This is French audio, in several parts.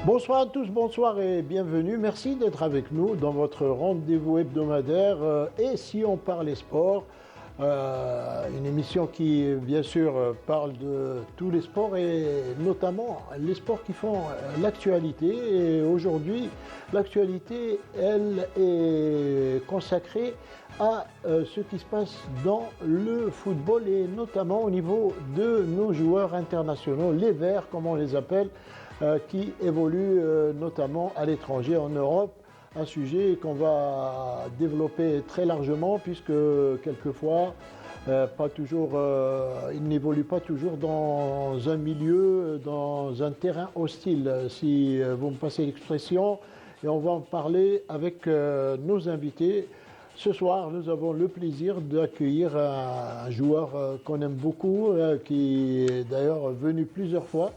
Bonsoir à tous, bonsoir et bienvenue. Merci d'être avec nous dans votre rendez-vous hebdomadaire. Et si on parle sport, une émission qui, bien sûr, parle de tous les sports et notamment les sports qui font l'actualité. Et aujourd'hui, l'actualité, elle, est consacrée à ce qui se passe dans le football et notamment au niveau de nos joueurs internationaux, les Verts, comme on les appelle, qui évoluent notamment à l'étranger, en Europe. Un sujet qu'on va développer très largement puisque quelquefois, ils n'évoluent pas toujours dans un milieu, dans un terrain hostile, si vous me passez l'expression. Et on va en parler avec nos invités. Ce soir, nous avons le plaisir d'accueillir un joueur qu'on aime beaucoup, qui est d'ailleurs venu plusieurs fois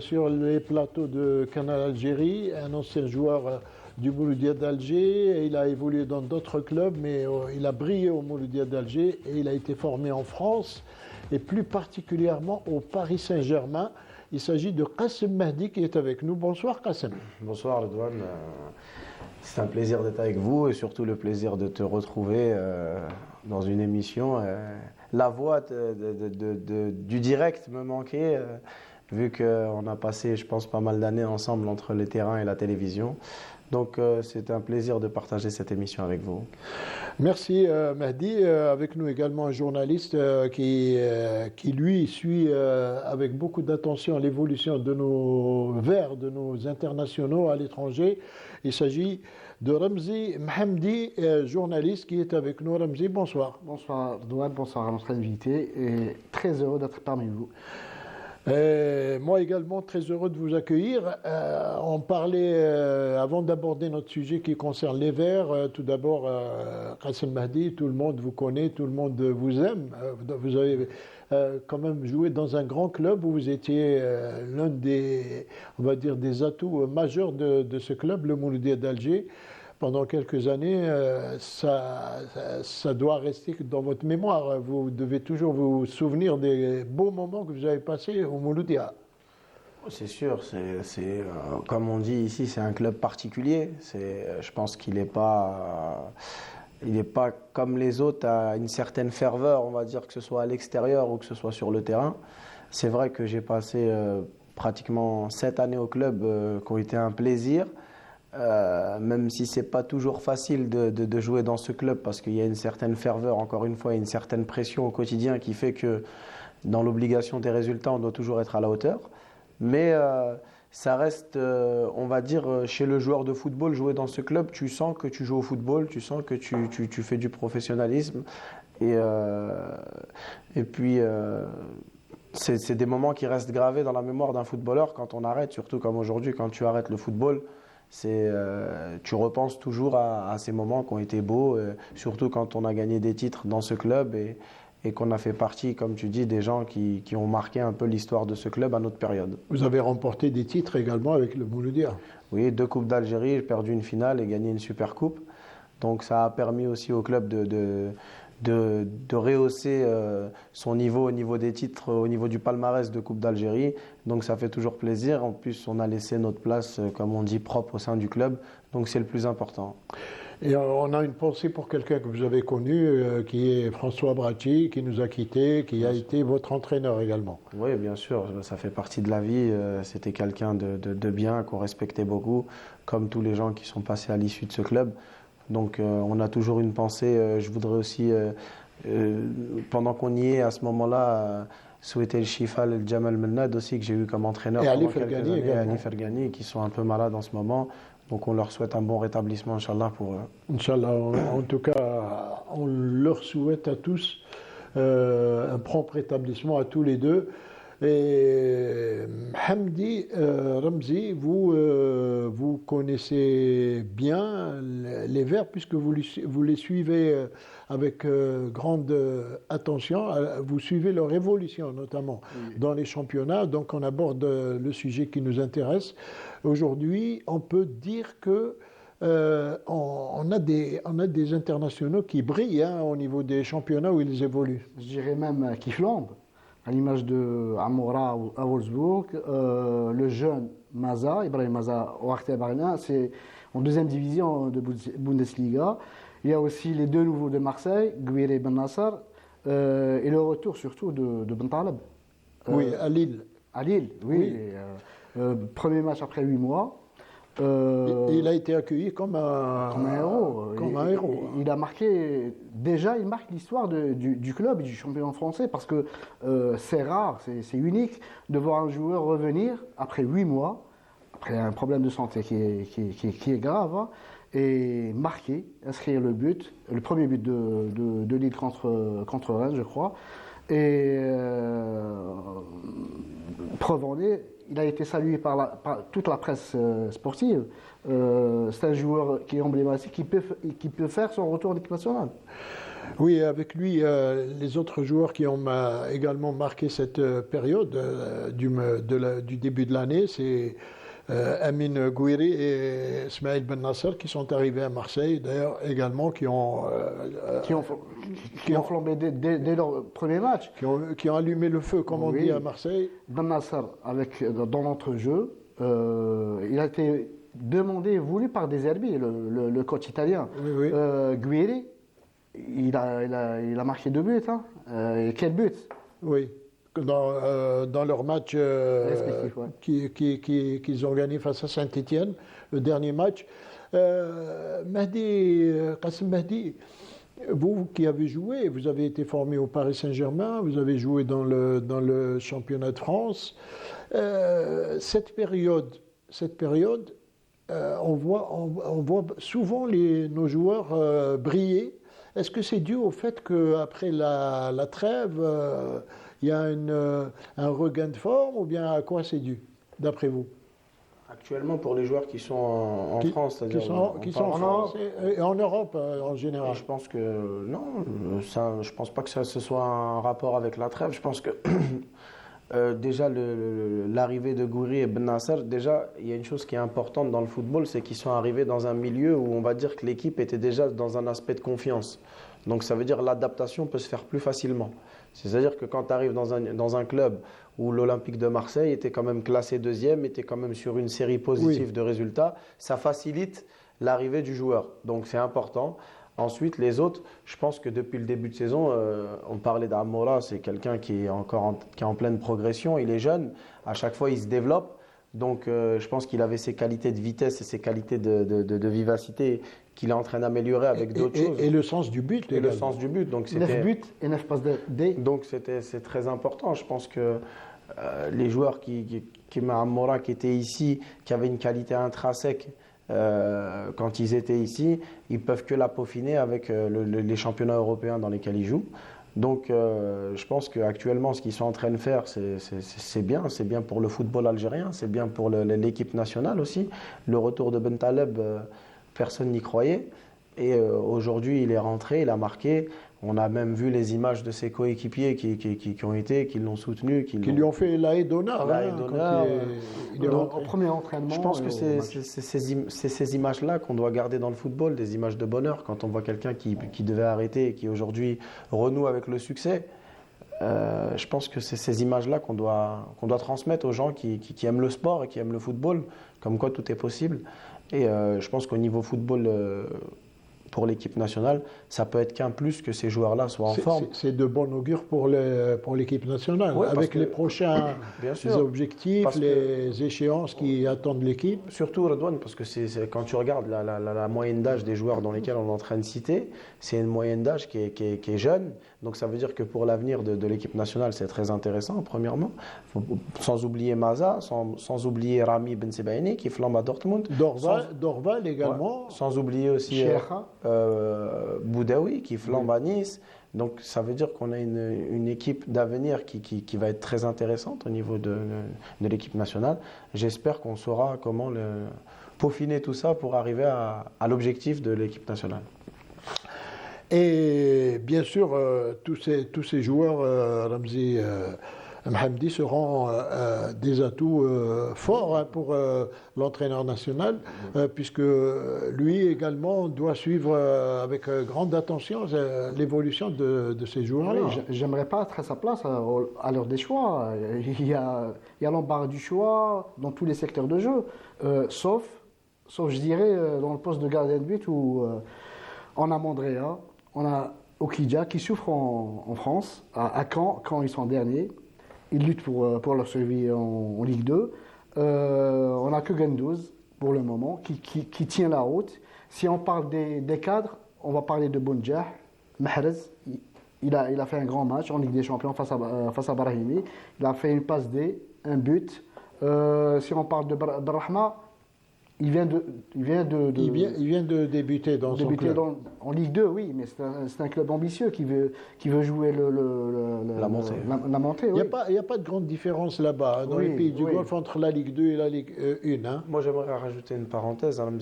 sur les plateaux de Canal Algérie, un ancien joueur du Mouloudia d'Alger. Il a évolué dans d'autres clubs, mais il a brillé au Mouloudia d'Alger et il a été formé en France et plus particulièrement au Paris Saint-Germain. Il s'agit de Qassem Mahdi qui est avec nous. Bonsoir Qassem. Bonsoir Redouane. C'est un plaisir d'être avec vous et surtout le plaisir de te retrouver dans une émission. La voix du direct me manquait. Vu qu'on a passé, je pense, pas mal d'années ensemble entre les terrains et la télévision. Donc, c'est un plaisir de partager cette émission avec vous. Merci Mahdi. Avec nous également un journaliste qui lui, suit avec beaucoup d'attention l'évolution de nos Verts, de nos internationaux à l'étranger. Il s'agit de Ramzi Mhamdi, journaliste qui est avec nous. Ramzi, bonsoir. Bonsoir Douane, bonsoir à notre invité et très heureux d'être parmi vous. Moi également, très heureux de vous accueillir. On parlait, avant d'aborder notre sujet qui concerne les Verts, tout d'abord, Qassem Mahdi, tout le monde vous connaît, tout le monde vous aime. Vous avez quand même joué dans un grand club où vous étiez l'un des, on va dire, des atouts majeurs de ce club, le Mouloudia d'Alger. Pendant quelques années, ça doit rester dans votre mémoire. Vous devez toujours vous souvenir des beaux moments que vous avez passés au Mouloudia. C'est sûr, comme on dit ici, c'est un club particulier. Je pense qu'il n'est pas comme les autres à une certaine ferveur, on va dire, que ce soit à l'extérieur ou que ce soit sur le terrain. C'est vrai que j'ai passé pratiquement 7 années au club qui ont été un plaisir. Même si c'est pas toujours facile de jouer dans ce club parce qu'il y a une certaine ferveur, encore une fois, une certaine pression au quotidien qui fait que dans l'obligation des résultats, on doit toujours être à la hauteur. Mais ça reste, on va dire, chez le joueur de football, jouer dans ce club, tu sens que tu joues au football, tu sens que tu fais du professionnalisme. Et puis, c'est des moments qui restent gravés dans la mémoire d'un footballeur quand on arrête, surtout comme aujourd'hui, quand tu arrêtes le football. Tu repenses toujours à ces moments qui ont été beaux, surtout quand on a gagné des titres dans ce club et qu'on a fait partie, comme tu dis, des gens qui ont marqué un peu l'histoire de ce club à notre période. Vous avez remporté des titres également avec le Mouloudia. Oui, 2 Coupes d'Algérie, j'ai perdu une finale et gagné une super coupe. Donc ça a permis aussi au club de rehausser son niveau au niveau des titres, au niveau du palmarès de Coupe d'Algérie. Donc ça fait toujours plaisir. En plus, on a laissé notre place, comme on dit, propre au sein du club. Donc c'est le plus important. Et on a une pensée pour quelqu'un que vous avez connu, qui est François Bracci, qui nous a quittés, qui a été votre entraîneur également. Oui, bien sûr, ça fait partie de la vie. C'était quelqu'un de bien, qu'on respectait beaucoup, comme tous les gens qui sont passés à l'issue de ce club. Donc on a toujours une pensée. Je voudrais aussi, pendant qu'on y est à ce moment-là, souhaiter le Shifa, le Jamal Mennad aussi, que j'ai eu comme entraîneur et pendant Ali quelques Fergani années, également. Ali Fergani, qui sont un peu malades en ce moment. Donc on leur souhaite un bon rétablissement, Inch'Allah, pour eux. Inch'Allah, en tout cas, on leur souhaite à tous un prompt rétablissement à tous les deux. Et Hamdi, Ramzi, vous connaissez bien les Verts puisque vous les suivez avec grande attention. Vous suivez leur évolution, notamment dans les championnats. Donc on aborde le sujet qui nous intéresse. Aujourd'hui, on peut dire que on a des internationaux qui brillent au niveau des championnats où ils évoluent. Je dirais même qui flambent. à l'image de Amoura à Wolfsburg. Le jeune Maza, Ibrahim Maza au Arte Berlin, c'est en deuxième division de Bundesliga. Il y a aussi les deux nouveaux de Marseille, Gouiri et Ben Nasser, et le retour surtout de Bentaleb. Oui, à Lille. À Lille, oui. Oui. Et, premier match après 8 mois. Il a été accueilli comme un héros. Comme un héros. Il a marqué, déjà, il marque l'histoire du club et du championnat français parce que c'est rare, c'est unique de voir un joueur revenir après 8 mois, après un problème de santé qui est grave, hein, et marquer, inscrire le premier but de Lille contre Rennes, je crois. Et preuve en est, il a été salué par toute la presse sportive. C'est un joueur qui est emblématique, qui peut faire son retour en équipe nationale. Oui, avec lui, les autres joueurs qui ont également marqué cette période du début de l'année, c'est Amin Gouiri et Ismaël Ben Nasser qui sont arrivés à Marseille, d'ailleurs également qui ont flambé dès leur premier match. Qui ont allumé le feu, comme on dit à Marseille. Ben Nasser, dans l'entrejeu, il a été demandé et voulu par De Zerbi, le coach italien. Oui. Gouiri, il a marqué 2 buts. Hein. Et quel but? Oui. Dans leur match qu'ils ont gagné face à Saint-Étienne, le dernier match. Qassem Mahdi, vous qui avez joué, vous avez été formé au Paris Saint-Germain, vous avez joué dans le championnat de France. Cette période, on voit souvent nos joueurs briller. Est-ce que c'est dû au fait qu'après la trêve, il y a un regain de forme, ou bien à quoi c'est dû, d'après vous? Actuellement, pour les joueurs qui sont en France, c'est-à-dire qui sont en France et en Europe en général. Je pense que non, je pense pas que ce soit un rapport avec la trêve. Je pense que déjà l'arrivée de Gouiri et Ben Nasser, déjà il y a une chose qui est importante dans le football, c'est qu'ils sont arrivés dans un milieu où on va dire que l'équipe était déjà dans un aspect de confiance. Donc ça veut dire que l'adaptation peut se faire plus facilement. C'est-à-dire que quand tu arrives dans un club où l'Olympique de Marseille était quand même classé deuxième, était quand même sur une série positive de résultats, ça facilite l'arrivée du joueur. Donc c'est important. Ensuite, les autres, je pense que depuis le début de saison, on parlait d'Amoura, c'est quelqu'un qui est en pleine progression, il est jeune, à chaque fois il se développe. Donc je pense qu'il avait ses qualités de vitesse et ses qualités de vivacité qu'il est en train d'améliorer avec d'autres choses. Et le sens du but. Et le sens du but. Donc 9 buts et 9 passes D. Donc c'est très important. Je pense que les joueurs qui Amoura, qui étaient ici, qui avaient une qualité intrinsèque, quand ils étaient ici, ils peuvent que la peaufiner avec les championnats européens dans lesquels ils jouent. Donc je pense qu'actuellement, ce qu'ils sont en train de faire, c'est bien pour le football algérien, c'est bien pour l'équipe nationale aussi. Le retour de Bentaleb, personne n'y croyait. Et aujourd'hui, il est rentré, il a marqué. On a même vu les images de ses coéquipiers qui l'ont soutenu. Qui lui ont fait la haie d'honneur. Au premier entraînement. Je pense que c'est ces images-là qu'on doit garder dans le football, des images de bonheur. Quand on voit quelqu'un qui devait arrêter et qui aujourd'hui renoue avec le succès, je pense que c'est ces images-là qu'on doit transmettre aux gens qui aiment le sport et qui aiment le football, comme quoi tout est possible. Et je pense qu'au niveau football, pour l'équipe nationale, ça peut être qu'un plus que ces joueurs-là soient en forme. C'est de bon augure pour l'équipe nationale, avec les prochains objectifs, les échéances qui attendent l'équipe. Surtout Redouane, parce que quand tu regardes la moyenne d'âge des joueurs dans lesquels on est en train de citer, c'est une moyenne d'âge qui est jeune. Donc ça veut dire que pour l'avenir de l'équipe nationale, c'est très intéressant, premièrement. Sans oublier Maza, sans oublier Rami Ben Sebaini qui flambe à Dortmund. Dorval également. Ouais, sans oublier aussi Boudaoui qui flambe à Nice. Donc ça veut dire qu'on a une équipe d'avenir qui va être très intéressante au niveau de l'équipe nationale. J'espère qu'on saura comment peaufiner tout ça pour arriver à l'objectif de l'équipe nationale. Et bien sûr, tous ces joueurs, Ramzi, Mhamdi seront des atouts forts hein, pour l'entraîneur national, puisque lui également doit suivre avec grande attention l'évolution de ces joueurs-là. Oui, j'aimerais pas être à sa place à l'heure des choix. Il y a l'embarras du choix dans tous les secteurs de jeu, sauf je dirais, dans le poste de gardien de but où on a Mandrea, on a Okidja qui souffre en France, à Caen, quand ils sont derniers. Ils luttent pour leur survie en Ligue 2. On n'a que Gendouzi pour le moment qui tient la route. Si on parle des cadres, on va parler de Bounjah, Mahrez. Il a fait un grand match en Ligue des Champions face à Brahimi. Il a fait une passe D, un but. Si on parle de Brahma, il vient de débuter dans son club. En Ligue 2, oui, mais c'est un club ambitieux qui veut jouer la montée. La montée, il oui. n'y a pas de grande différence là-bas, dans les pays du Golfe, entre la Ligue 2 et la Ligue 1. Hein. Moi, j'aimerais rajouter une parenthèse. Hein,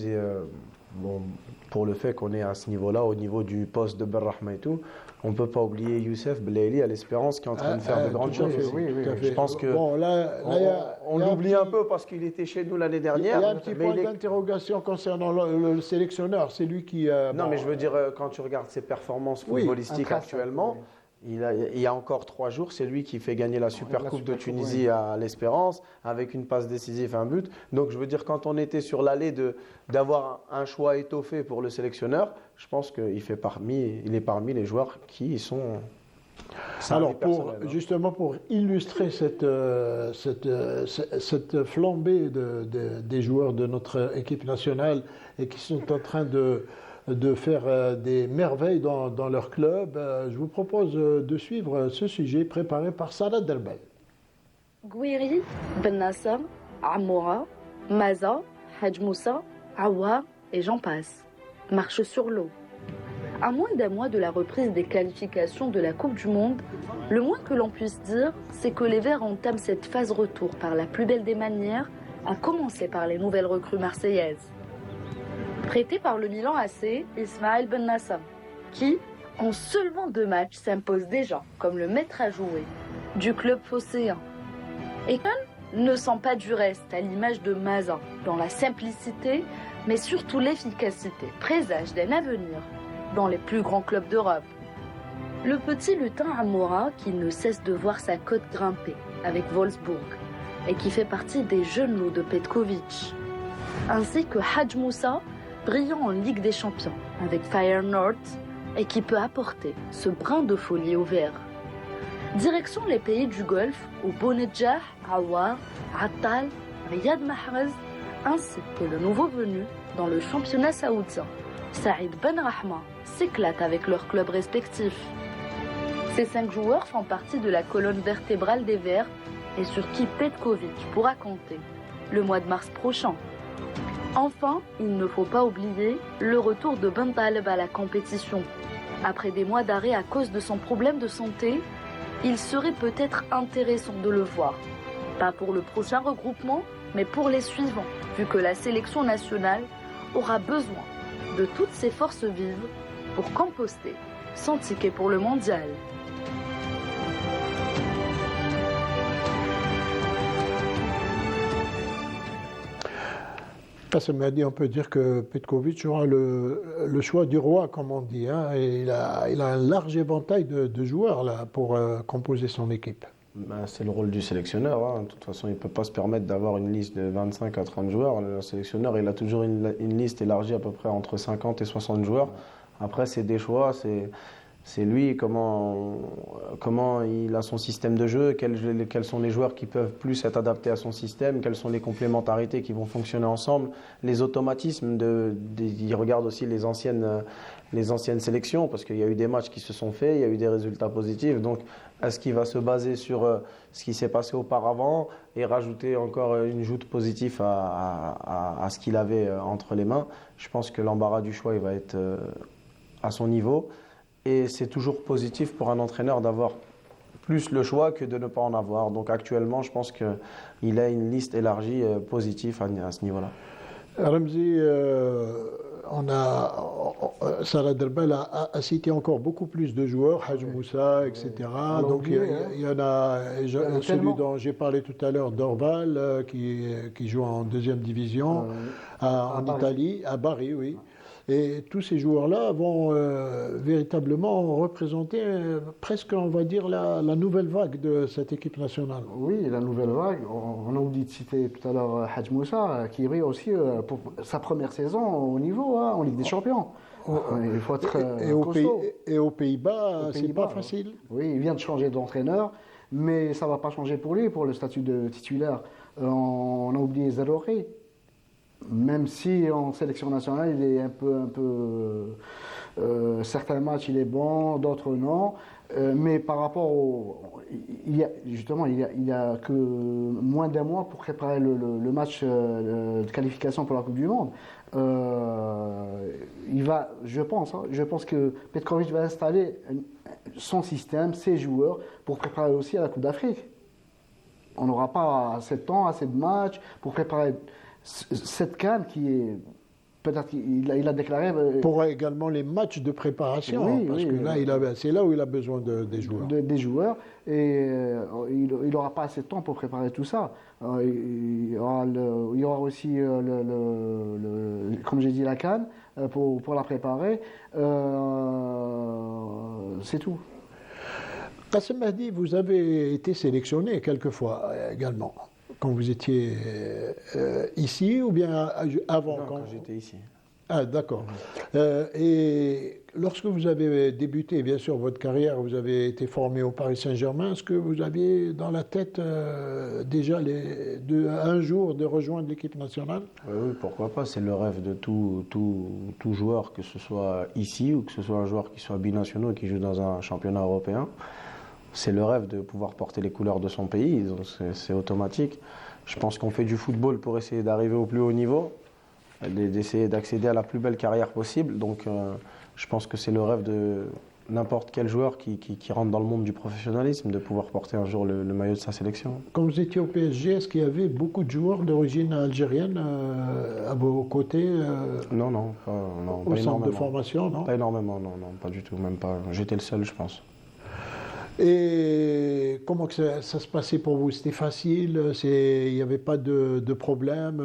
pour le fait qu'on est à ce niveau-là, au niveau du poste de Berrahma et tout, on ne peut pas oublier Youssef Belaïli à l'Espérance qui est en train de faire de grandes choses. Je pense que on l'oublie un peu parce qu'il était chez nous l'année dernière. Il y a un petit point d'interrogation concernant le sélectionneur. C'est lui qui... non, mais je veux dire, quand tu regardes ses performances footballistiques actuellement, il y a encore 3 jours, c'est lui qui fait gagner la Super Coupe de Tunisie à l'Espérance avec une passe décisive et un but. Donc je veux dire, quand on était sur l'allée d'avoir un choix étoffé pour le sélectionneur, je pense qu'il est parmi les joueurs qui y sont... Alors, justement, pour illustrer cette flambée des joueurs de notre équipe nationale et qui sont en train de faire des merveilles dans leur club, je vous propose de suivre ce sujet préparé par Sarah Derbel. Gouiri, Ben Nasser, Amoura, Maza, Hadj Moussa, Aouar et j'en passe. Marche sur l'eau. À moins d'un mois de la reprise des qualifications de la Coupe du Monde, le moins que l'on puisse dire, c'est que les Verts entament cette phase retour par la plus belle des manières, à commencer par les nouvelles recrues marseillaises. Prêté par le Milan AC, Ismaël Ben Nasser, qui, en seulement 2 matchs, s'impose déjà comme le maître à jouer du club phocéen. Et ne sent pas du reste à l'image de Maza, dans la simplicité, mais surtout l'efficacité, présage d'un avenir dans les plus grands clubs d'Europe. Le petit lutin Amoura qui ne cesse de voir sa cote grimper avec Wolfsburg et qui fait partie des jeunes lots de Petkovic, ainsi que Hadj Moussa, brillant en Ligue des Champions avec Feyenoord et qui peut apporter ce brin de folie au vert. Direction les pays du Golfe où Bounedjah, Aouar, Attal, Riyad Mahrez ainsi que le nouveau venu dans le championnat saoudien, Saïd Benrahma, s'éclatent avec leurs clubs respectifs. Ces 5 joueurs font partie de la colonne vertébrale des Verts et sur qui Petkovic pourra compter le mois de mars prochain. Enfin, il ne faut pas oublier le retour de Ben Taleb à la compétition. Après des mois d'arrêt à cause de son problème de santé, il serait peut-être intéressant de le voir. Pas pour le prochain regroupement, mais pour les suivants, vu que la sélection nationale aura besoin de toutes ses forces vives pour composter son ticket pour le mondial. Ça m'a dit, on peut dire que Petkovic aura le choix du roi, comme on dit. Hein, et il a un large éventail de joueurs là, pour composer son équipe. C'est le rôle du sélectionneur. Hein. De toute façon, il ne peut pas se permettre d'avoir une liste de 25 à 30 joueurs. Le sélectionneur, il a toujours une liste élargie à peu près entre 50 et 60 joueurs. Après, c'est des choix, c'est lui, comment il a son système de jeu, quels sont les joueurs qui peuvent plus être adaptés à son système, quelles sont les complémentarités qui vont fonctionner ensemble, les automatismes, il regarde aussi les anciennes sélections, parce qu'il y a eu des matchs qui se sont faits, il y a eu des résultats positifs, donc est-ce qu'il va se baser sur ce qui s'est passé auparavant et rajouter encore une joute positive à ce qu'il avait entre les mains? Je pense que l'embarras du choix il va être à son niveau. Et c'est toujours positif pour un entraîneur d'avoir plus le choix que de ne pas en avoir. Donc actuellement, je pense qu'il a une liste élargie positive à ce niveau-là. Ramzi, Salah Derbel a cité encore beaucoup plus de joueurs, Hadj Moussa, etc. On l'a Donc oublié, il y en a, en a celui tellement. dont j'ai parlé tout à l'heure, Dorval, qui joue en deuxième division en Bari. Italie, à Bari, oui. Et tous ces joueurs-là vont véritablement représenter presque, on va dire, la nouvelle vague de cette équipe nationale. Oui, la nouvelle vague. On a oublié de citer tout à l'heure Hadj Moussa, qui brille aussi pour sa première saison au niveau, en Ligue des Champions. Il faut être costaud. Et aux Pays-Bas, Aux c'est Pays-Bas, pas facile. Oui, il vient de changer d'entraîneur, mais ça ne va pas changer pour lui, pour le statut de titulaire. On a oublié Zaroury. Même si en sélection nationale, il est un peu certains matchs, il est bon, d'autres non. Mais par rapport au. Il y a que moins d'un mois pour préparer le match de qualification pour la Coupe du Monde. Je pense que Petkovic va installer son système, ses joueurs, pour préparer aussi à la Coupe d'Afrique. On n'aura pas assez de temps, assez de matchs pour préparer cette CAN qui est. Peut-être qu'il a déclaré. Pour également les matchs de préparation, Oui, parce oui, que là, c'est là où il a besoin des joueurs. Des joueurs, et il n'aura pas assez de temps pour préparer tout ça. Il y aura aussi, comme j'ai dit, la CAN pour la préparer. C'est tout. Qassem Mahdi, vous avez été sélectionné quelques fois également, quand vous étiez ici ou bien avant? Non, quand j'étais ici. Ah, d'accord. Et lorsque vous avez débuté, bien sûr, votre carrière, vous avez été formé au Paris Saint-Germain. Est-ce que vous aviez dans la tête déjà un jour de rejoindre l'équipe nationale? Oui, pourquoi pas. C'est le rêve de tout joueur, que ce soit ici ou que ce soit un joueur qui soit binational et qui joue dans un championnat européen. C'est le rêve de pouvoir porter les couleurs de son pays, donc c'est automatique. Je pense qu'on fait du football pour essayer d'arriver au plus haut niveau, d'essayer d'accéder à la plus belle carrière possible. Donc je pense que c'est le rêve de n'importe quel joueur qui rentre dans le monde du professionnalisme, de pouvoir porter un jour le maillot de sa sélection. Quand vous étiez au PSG, est-ce qu'il y avait beaucoup de joueurs d'origine algérienne à vos côtés Non, au pas centre énormément. de formation, non? Pas énormément, non, pas du tout, même pas. J'étais le seul, je pense. Et comment que ça se passait pour vous? C'était facile? Il n'y avait pas de problème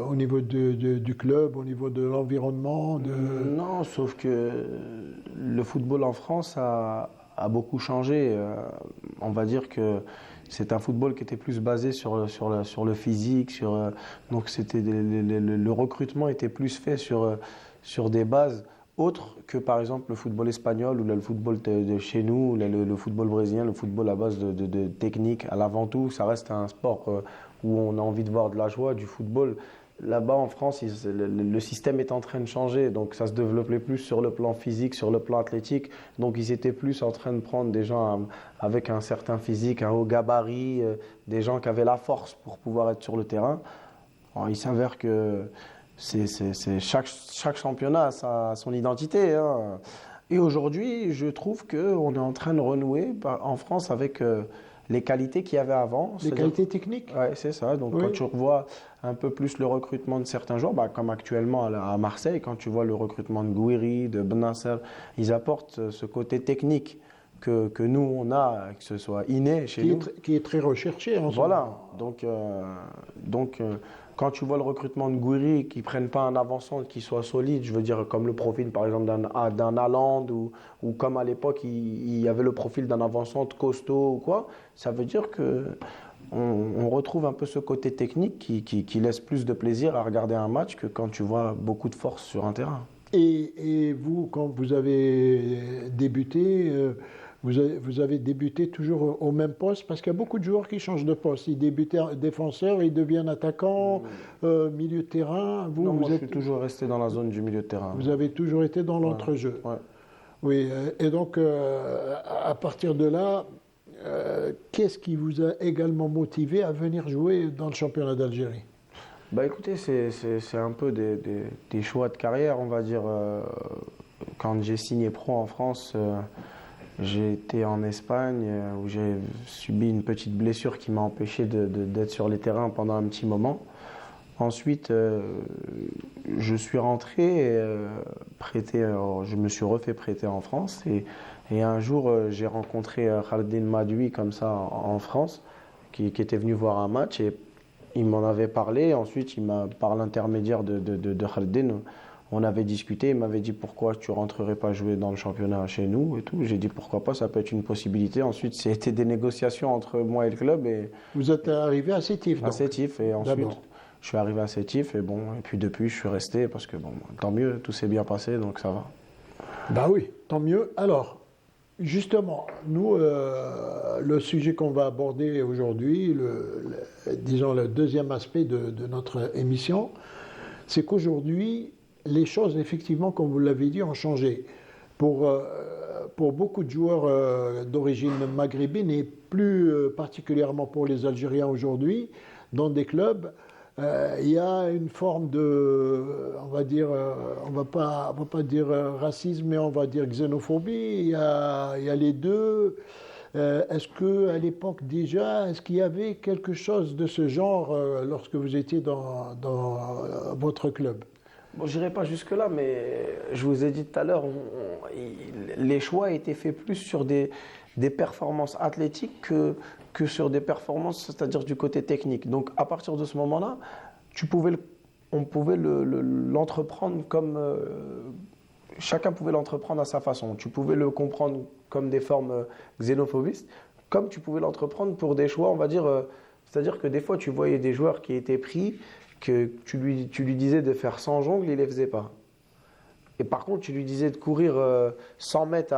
au niveau du club, au niveau de l'environnement? Non, sauf que le football en France a beaucoup changé. On va dire que c'est un football qui était plus basé sur le physique, donc le recrutement était plus fait sur des bases autre que par exemple le football espagnol ou le football de chez nous, le football brésilien, le football à base de technique. À l'avant-tout, ça reste un sport où on a envie de voir de la joie, du football. Là-bas en France, le système est en train de changer, donc ça se développait plus sur le plan physique, sur le plan athlétique. Donc ils étaient plus en train de prendre des gens avec un certain physique, un haut gabarit, des gens qui avaient la force pour pouvoir être sur le terrain. Alors, il s'avère que chaque championnat a son identité, hein. Et aujourd'hui, je trouve qu'on est en train de renouer en France avec les qualités qu'il y avait avant. Les qualités techniques? Oui, c'est ça. Donc, oui. Quand tu revois un peu plus le recrutement de certains joueurs, comme actuellement à Marseille, quand tu vois le recrutement de Gouiri, de Benasser, ils apportent ce côté technique que nous, on a, que ce soit inné chez nous. Qui est très recherché en ce moment. Donc, quand tu vois le recrutement de Gouiri, qui ne prennent pas un avant-centre qui soit solide, je veux dire comme le profil par exemple d'un Haaland ou comme à l'époque il y avait le profil d'un avant-centre costaud ou quoi, ça veut dire qu'on retrouve un peu ce côté technique qui laisse plus de plaisir à regarder un match que quand tu vois beaucoup de force sur un terrain. Et vous, quand vous avez débuté, vous avez débuté toujours au même poste, parce qu'il y a beaucoup de joueurs qui changent de poste. Ils débutaient défenseurs, ils deviennent attaquants, milieu de terrain. Moi, je suis toujours resté dans la zone du milieu de terrain. Vous avez toujours été dans l'entrejeu. Ouais. Oui, et donc à partir de là, qu'est-ce qui vous a également motivé à venir jouer dans le championnat d'Algérie? Écoutez, c'est un peu des choix de carrière, on va dire. Quand j'ai signé pro en France, j'ai été en Espagne où j'ai subi une petite blessure qui m'a empêché d'être sur les terrains pendant un petit moment. Ensuite, je suis rentré, je me suis refait prêter en France et un jour, j'ai rencontré Khaldin Madoui comme ça en France, qui était venu voir un match et il m'en avait parlé. Ensuite, par l'intermédiaire de Khaldin, on avait discuté. Il m'avait dit pourquoi tu rentrerais pas jouer dans le championnat chez nous et tout. J'ai dit pourquoi pas, ça peut être une possibilité. Ensuite, c'était des négociations entre moi et le club. Et Vous êtes arrivé à Sétif, donc. à Sétif et ensuite D'abord. je suis arrivé à Sétif et puis depuis je suis resté parce que tant mieux, tout s'est bien passé donc ça va. Bah oui, tant mieux. Alors, justement, nous, le sujet qu'on va aborder aujourd'hui, disons le deuxième aspect de notre émission, c'est qu'aujourd'hui, les choses, effectivement, comme vous l'avez dit, ont changé. Pour beaucoup de joueurs d'origine maghrébine et plus particulièrement pour les Algériens aujourd'hui, dans des clubs, il y a une forme de, on va dire, on va pas dire racisme, mais on va dire xénophobie. Il y a les deux. Est-ce qu'à l'époque déjà, est-ce qu'il y avait quelque chose de ce genre lorsque vous étiez dans votre club? Bon, j'irai pas jusque-là, mais je vous ai dit tout à l'heure, les choix étaient faits plus sur des performances athlétiques que sur des performances, c'est-à-dire du côté technique. Donc à partir de ce moment-là, on pouvait l'entreprendre comme chacun pouvait l'entreprendre à sa façon. Tu pouvais le comprendre comme des formes xénophobistes, comme tu pouvais l'entreprendre pour des choix, on va dire, c'est-à-dire que des fois tu voyais des joueurs qui étaient pris, que tu lui disais de faire 100 jongles, il ne les faisait pas. Et par contre, tu lui disais de courir 100 mètres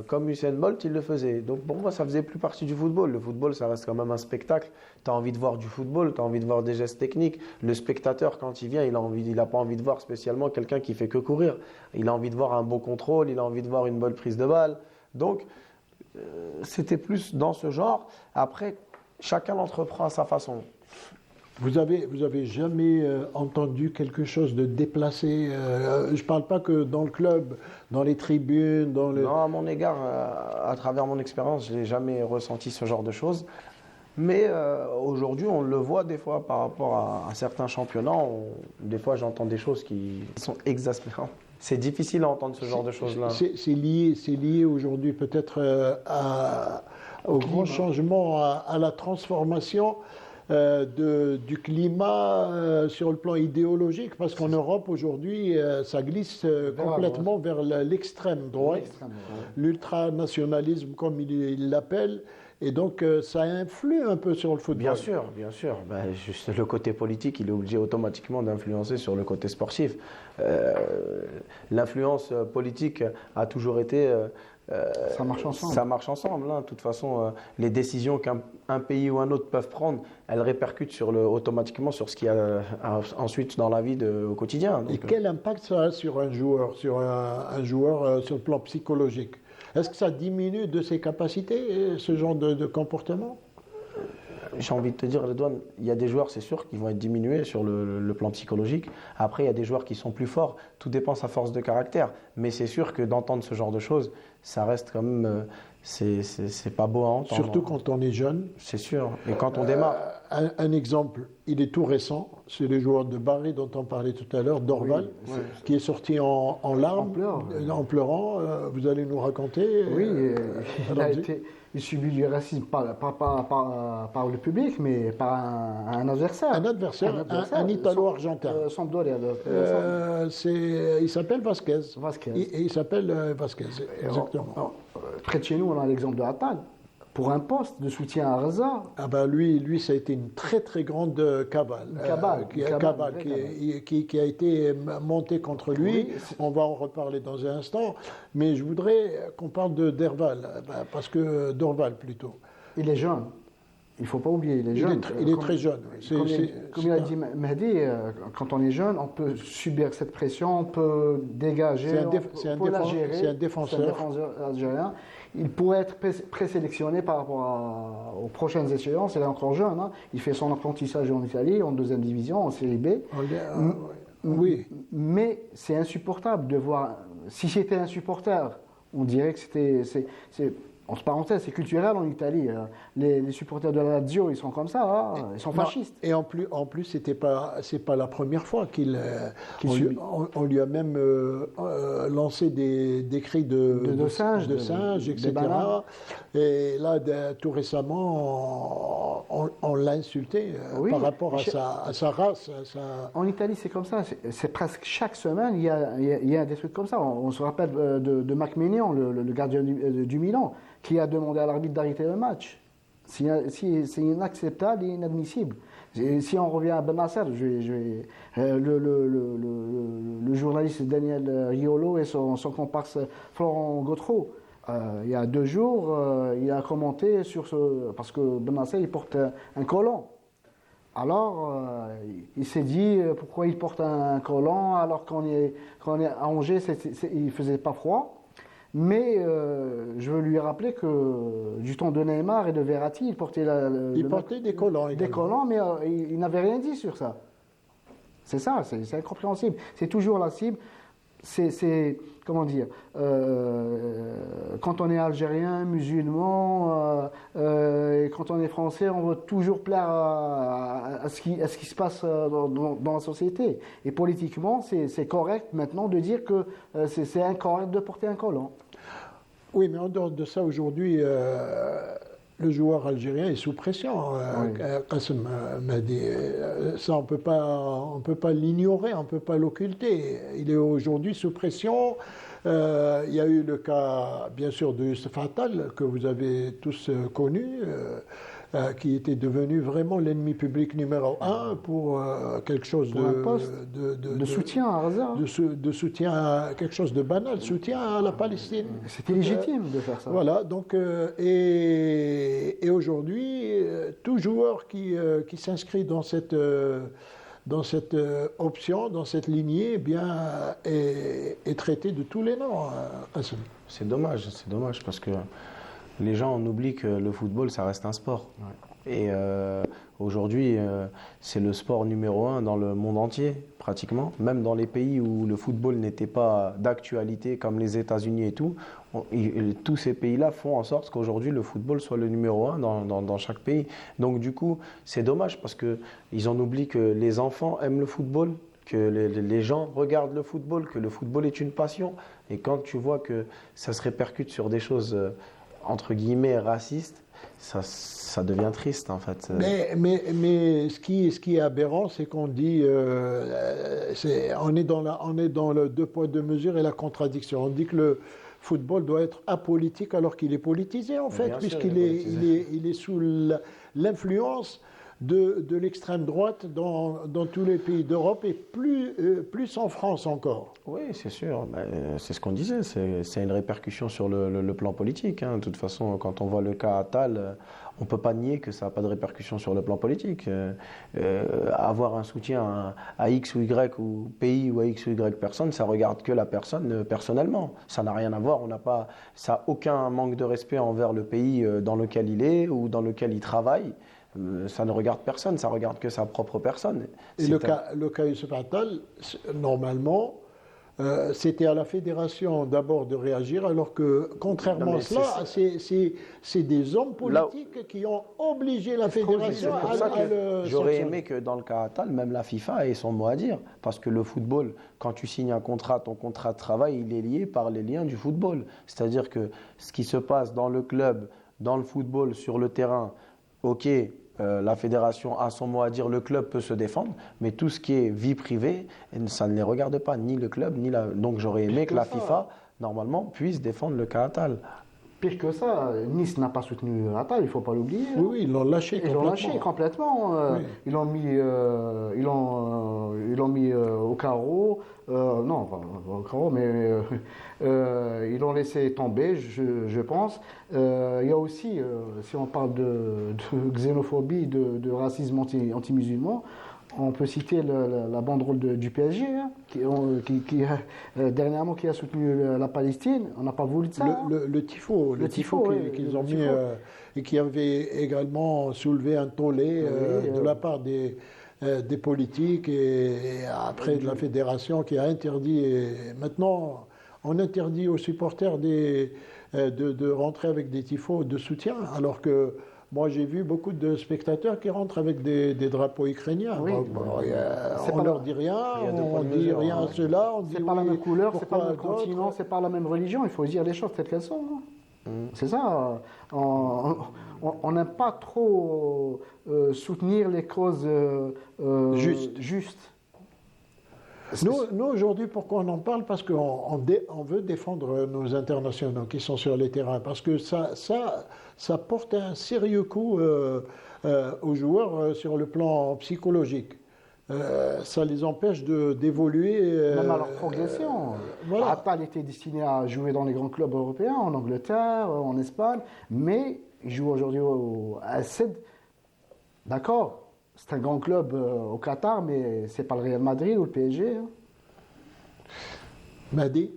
comme Usain Bolt, il le faisait. Donc pour moi, ça faisait plus partie du football. Le football, ça reste quand même un spectacle. Tu as envie de voir du football, tu as envie de voir des gestes techniques. Le spectateur, quand il vient, il n'a pas envie de voir spécialement quelqu'un qui fait que courir. Il a envie de voir un beau contrôle, il a envie de voir une bonne prise de balle. Donc, c'était plus dans ce genre. Après, chacun l'entreprend à sa façon. Vous avez jamais entendu quelque chose de déplacé je ne parle pas que dans le club, dans les tribunes, dans les... Non, à mon égard, à travers mon expérience, je n'ai jamais ressenti ce genre de choses. Mais aujourd'hui, on le voit des fois par rapport à certains championnats. Des fois, j'entends des choses qui sont exaspérantes. C'est difficile à entendre ce genre de choses-là. C'est lié aujourd'hui peut-être au grand changement, à la transformation du climat sur le plan idéologique, parce qu'en Europe aujourd'hui, ça glisse complètement vers l'extrême droite, l'ultranationalisme comme il l'appelle, et donc ça influe un peu sur le football. Bien sûr, bien sûr. Ben, juste le côté politique, il est obligé automatiquement d'influencer sur le côté sportif. L'influence politique a toujours été... ça marche ensemble. Ça marche ensemble. Hein. De toute façon, les décisions qu'un pays ou un autre peuvent prendre, elles répercutent automatiquement sur ce qu'il y a ensuite dans la vie au quotidien. Donc, et quel impact ça a sur un joueur, sur le plan psychologique? Est-ce que ça diminue de ses capacités, ce genre de comportement? J'ai envie de te dire, Redouane, il y a des joueurs, c'est sûr, qui vont être diminués sur le plan psychologique. Après, il y a des joueurs qui sont plus forts. Tout dépend de sa force de caractère. Mais c'est sûr que d'entendre ce genre de choses, ça reste quand même... c'est pas beau à entendre. Surtout quand on est jeune. C'est sûr. Et quand on démarre... Un exemple, il est tout récent. C'est le joueur de Bari dont on parlait tout à l'heure, Dorval, qui est sorti en larmes, en pleurant. Vous allez nous raconter. Oui, il subit du racisme, pas par le public, mais par un adversaire. Un adversaire, un Italo-Argentin. Sampdoria. Il s'appelle Vasquez. Vasquez. Il s'appelle Vasquez, exactement. Près de chez nous, on a l'exemple de Attal. Pour un poste de soutien à Raza. Ah ben lui, ça a été une très très grande cabale. Qui a été montée contre lui. Oui, on va en reparler dans un instant. Mais je voudrais qu'on parle de Dorval, parce que Dorval plutôt. Il est jeune. Il ne faut pas oublier, il est jeune. Il est très jeune. Comme il a dit Mehdi, quand on est jeune, on peut subir cette pression, on peut dégager, c'est un défenseur algérien. Il pourrait être présélectionné par rapport aux prochaines échéances. Il est encore jeune. Hein. Il fait son apprentissage en Italie, en deuxième division, en Série B. Oui. Mais c'est insupportable de voir... Si j'étais un supporter, on dirait que entre parenthèses, c'est culturel en Italie. Les supporters de la Lazio, ils sont comme ça, hein, ils sont fascistes. Et en plus, c'est pas la première fois Qu'il on, subit. on lui a même lancé des cris De singes, singes, des etc. bananes. Et là, tout récemment, on l'a insulté Oui, par rapport mais à sa race. En Italie, c'est comme ça. C'est presque chaque semaine, il y a des trucs comme ça. On se rappelle de Mac Maignan, le gardien du Milan, qui a demandé à l'arbitre d'arrêter le match. C'est inacceptable et inadmissible. Et si on revient à Ben Nasser, le journaliste Daniel Riolo et son comparse Florent Gautreau, il y a 2 jours, il a commenté sur parce que Ben Nasser il porte un collant. Alors, il s'est dit pourquoi il porte un collant alors qu'on est à Angers, il ne faisait pas froid. Mais je veux lui rappeler que du temps de Neymar et de Verratti, il portait, Des collants également. des collants, mais il n'avait rien dit sur ça. C'est ça, c'est incompréhensible. C'est toujours la cible. Comment dire, quand on est algérien, musulman, et quand on est français, on veut toujours plaire à ce qui se passe dans la société. Et politiquement, c'est correct maintenant de dire que c'est incorrect de porter un collant. Oui, mais en dehors de ça, aujourd'hui, le joueur algérien est sous pression. Qassem m'a dit, ça on peut pas l'ignorer, on peut pas l'occulter. Il est aujourd'hui sous pression. Il y a eu le cas, bien sûr, de Youssef Attal, que vous avez tous connu, qui était devenu vraiment l'ennemi public numéro 1 pour quelque chose Pour un poste de soutien à Gaza. de soutien à quelque chose de banal, soutien à la Palestine. C'était légitime de faire ça. Voilà, donc, et aujourd'hui, tout joueur qui s'inscrit dans cette option, dans cette lignée, eh bien, est traité de tous les noms. Qassem. C'est dommage, parce que les gens on oublie que le football, ça reste un sport. Et aujourd'hui, c'est le sport numéro 1 dans le monde entier, pratiquement. Même dans les pays où le football n'était pas d'actualité, comme les États-Unis et tout, tous ces pays-là font en sorte qu'aujourd'hui, le football soit le numéro 1 dans chaque pays. Donc du coup, c'est dommage parce qu'ils en oublient que les enfants aiment le football, que les gens regardent le football, que le football est une passion. Et quand tu vois que ça se répercute sur des choses entre guillemets racistes, ça devient triste en fait. Mais ce qui est aberrant, c'est qu'on dit, on est dans le deux poids deux mesures et la contradiction. On dit que le football doit être apolitique alors qu'il est politisé en fait, puisqu'il est sous l'influence de l'extrême droite dans tous les pays d'Europe et plus en France encore. Oui, c'est sûr. C'est ce qu'on disait. C'est une répercussion sur le plan politique. Hein. De toute façon, quand on voit le cas Attal, on ne peut pas nier que ça n'a pas de répercussion sur le plan politique. Avoir un soutien à X ou Y ou pays ou à X ou Y personne, ça ne regarde que la personne personnellement. Ça n'a rien à voir. Ça n'a aucun manque de respect envers le pays dans lequel il est ou dans lequel il travaille. Ça ne regarde personne, ça regarde que sa propre personne. Et le cas Youssef Attal, normalement, c'était à la fédération d'abord de réagir, alors que contrairement à cela, c'est des hommes politiques qui ont obligé la fédération à le J'aurais sanctionner. aimé que dans le cas Attal, même la FIFA ait son mot à dire. Parce que le football, quand tu signes un contrat, ton contrat de travail, il est lié par les liens du football. C'est-à-dire que ce qui se passe dans le club, dans le football, sur le terrain, ok, la fédération a son mot à dire, le club peut se défendre, mais tout ce qui est vie privée, ça ne les regarde pas, ni le club, ni la... Donc j'aurais aimé que la FIFA, normalement, puisse défendre le cas Attal. Pire que ça, Nice n'a pas soutenu Attal, il ne faut pas l'oublier. Oui, ils l'ont lâché Ils complètement. l'ont lâché complètement. Oui. Ils l'ont mis au carreau. Non, pas au carreau, mais ils l'ont laissé tomber, je pense. Il y a aussi, si on parle de xénophobie, de racisme anti-musulman, on peut citer la banderole du PSG, hein, dernièrement qui a soutenu la Palestine. On n'a pas voulu de ça. Le tifo qu'ils ont mis et qui avait également soulevé un tollé de la part des politiques et après de la fédération qui a interdit. Et maintenant, on interdit aux supporters de rentrer avec des tifos de soutien, alors que moi j'ai vu beaucoup de spectateurs qui rentrent avec des drapeaux ukrainiens. Oui. Donc, C'est on pas leur la- dit rien, Il y a deux poids, on deux dit mesures, rien hein. à cela, on dit C'est pas la oui, même couleur, c'est pas le pourquoi même continent, d'autres c'est pas la même religion. Il faut dire les choses telles qu'elles sont. Hein. C'est ça. On n'aime pas trop soutenir les causes justes. Nous, aujourd'hui, pourquoi on en parle? Parce qu'on veut défendre nos internationaux qui sont sur les terrains, parce que ça porte un sérieux coup aux joueurs sur le plan psychologique. Ça les empêche d'évoluer. Même à leur progression. Voilà. Attal était destiné à jouer dans les grands clubs européens, en Angleterre, en Espagne, mais il joue aujourd'hui à Al-Sadd. D'accord, c'est un grand club au Qatar, mais c'est pas le Real Madrid ou le PSG. Hein. Mahdi,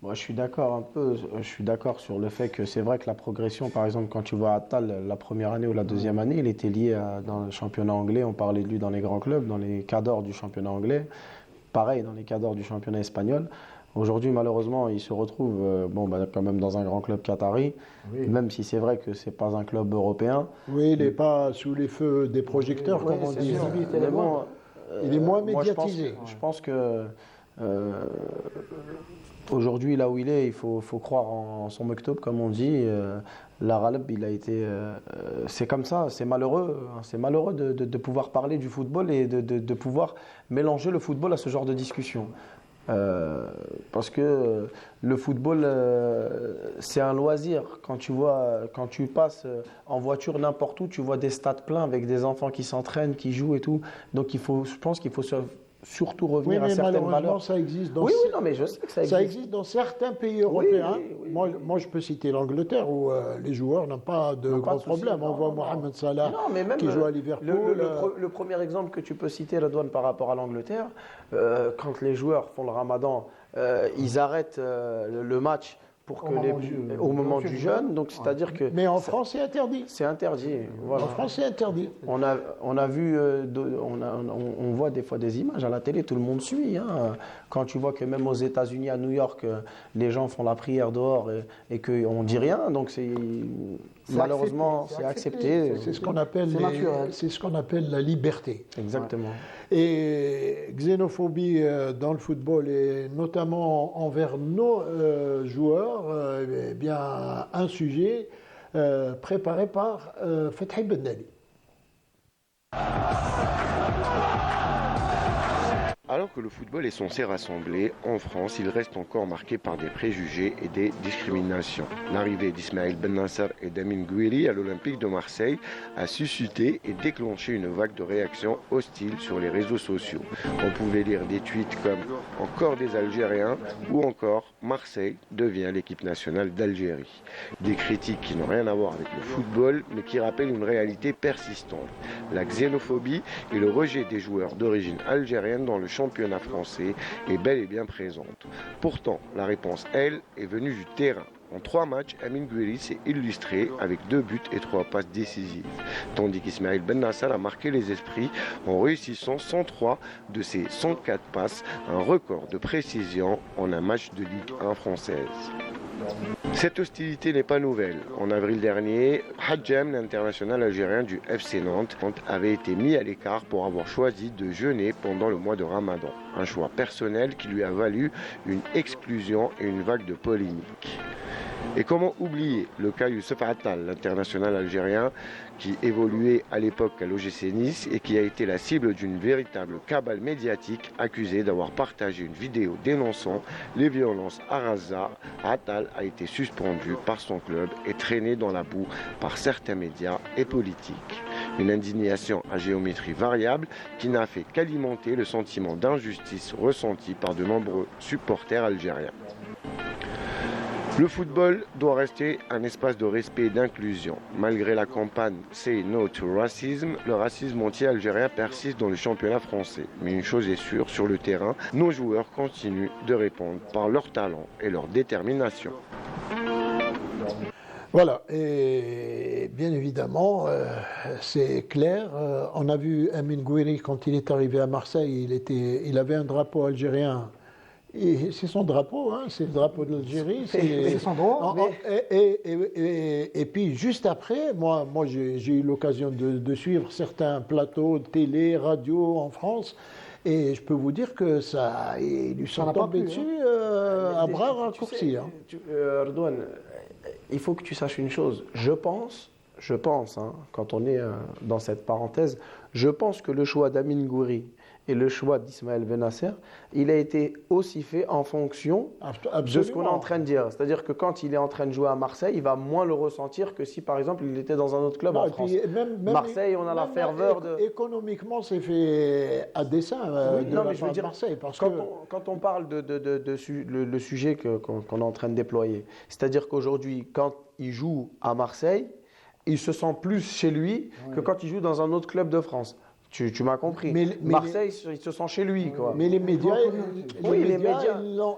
Moi, je suis d'accord un peu. Je suis d'accord sur le fait que c'est vrai que la progression, par exemple, quand tu vois Attal, la première année ou la deuxième année, il était lié dans le championnat anglais. On parlait de lui dans les grands clubs, dans les cadors du championnat anglais. Pareil, dans les cadors du championnat espagnol. Aujourd'hui, malheureusement, il se retrouve quand même dans un grand club qatari, Oui. même si c'est vrai que c'est pas un club européen. oui, il n'est pas sous les feux des projecteurs, Oui, comme on c'est dit. sûr. Mais bon, Il est moins moi, médiatisé. Je pense que aujourd'hui, là où il est, il faut croire en son mektoub, comme on dit. L'Aralb, il a été. C'est comme ça, c'est malheureux. Hein. C'est malheureux de pouvoir parler du football et de pouvoir mélanger le football à ce genre de discussion. Parce que le football, c'est un loisir. Quand tu passes en voiture n'importe où, tu vois des stades pleins avec des enfants qui s'entraînent, qui jouent et tout. Donc je pense qu'il faut surtout Oui, revenir à mais certaines malheureusement, valeurs. ça existe dans Oui, non, mais je sais que ça existe. Ça existe dans certains pays européens. oui. Moi, je peux citer l'Angleterre où les joueurs n'ont pas de N'ont pas gros de soucis, problèmes. On non, voit non. Mohamed Salah Non, mais même qui joue à Liverpool. le premier exemple que tu peux citer, Redouane, par rapport à l'Angleterre, quand les joueurs font le ramadan, ils arrêtent le match pour Au que moment du- au moment du du jeûne. jeûne. Donc, c'est-à-dire que Mais en France, c'est interdit. c'est interdit. Voilà. En France, c'est interdit. On a vu, on voit des fois des images à la télé, tout le monde suit. Hein. Quand tu vois que même aux États-Unis, à New York, les gens font la prière dehors et qu'on ne dit rien, donc malheureusement, accepté, c'est c'est accepté. C'est ce qu'on appelle, C'est naturel. c'est ce qu'on appelle la liberté. Exactement. Et xénophobie dans le football, et notamment envers nos joueurs, eh bien, un sujet préparé par Fethi Bennali. Alors que le football est censé rassembler, en France, il reste encore marqué par des préjugés et des discriminations. L'arrivée d'Ismaël Ben Nasser et d'Amin Gouiri à l'Olympique de Marseille a suscité et déclenché une vague de réactions hostiles sur les réseaux sociaux. On pouvait lire des tweets comme « Encore des Algériens » ou encore « Marseille devient l'équipe nationale d'Algérie ». Des critiques qui n'ont rien à voir avec le football, mais qui rappellent une réalité persistante. La xénophobie et le rejet des joueurs d'origine algérienne dans le championnat français est bel et bien présente. Pourtant, la réponse, elle, est venue du terrain. En 3 matchs, Amin Gouiri s'est illustré avec 2 buts et 3 passes décisives, tandis qu'Ismaël Ben Nasser a marqué les esprits en réussissant 103 de ses 104 passes, un record de précision en un match de Ligue 1 française. Cette hostilité n'est pas nouvelle. En avril dernier, Hadjem, l'international algérien du FC Nantes, avait été mis à l'écart pour avoir choisi de jeûner pendant le mois de Ramadan. Un choix personnel qui lui a valu une exclusion et une vague de polémique. Et comment oublier le cas Youssef Attal, l'international algérien qui évoluait à l'époque à l'OGC Nice et qui a été la cible d'une véritable cabale médiatique accusé d'avoir partagé une vidéo dénonçant les violences à Gaza. Attal a été suspendu par son club et traîné dans la boue par certains médias et politiques. Une indignation à géométrie variable qui n'a fait qu'alimenter le sentiment d'injustice ressenti par de nombreux supporters algériens. Le football doit rester un espace de respect et d'inclusion. Malgré la campagne Say No to Racism, le racisme anti-algérien persiste dans le championnat français. Mais une chose est sûre, sur le terrain, nos joueurs continuent de répondre par leur talent et leur détermination. Voilà, et bien évidemment, c'est clair. On a vu Amin Gouiri quand il est arrivé à Marseille, il avait un drapeau algérien. c'est son drapeau, hein, c'est le drapeau de l'Algérie. C'est son droit. Et puis juste après, moi j'ai eu l'occasion de suivre certains plateaux de télé, radio en France, et je peux vous dire que ils lui sont n'a pas tombés plu, dessus à bras raccourcis. Hein. Redouane, il faut que tu saches une chose. Je pense, hein, quand on est dans cette parenthèse, je pense que le choix d'Amin Gouiri et le choix d'Ismaël Benasser, il a été aussi fait en fonction de ce qu'on est en train de dire. C'est-à-dire que quand il est en train de jouer à Marseille, il va moins le ressentir que si, par exemple, il était dans un autre club en France. Marseille, on a la ferveur de... Économiquement, c'est fait à dessein de la part de Marseille. Parce quand on parle le sujet qu'on est en train de déployer, c'est-à-dire qu'aujourd'hui, quand il joue à Marseille, il se sent plus chez lui que quand il joue dans un autre club de France. Tu m'as compris. Marseille, il se sent chez lui, quoi. Mais les médias,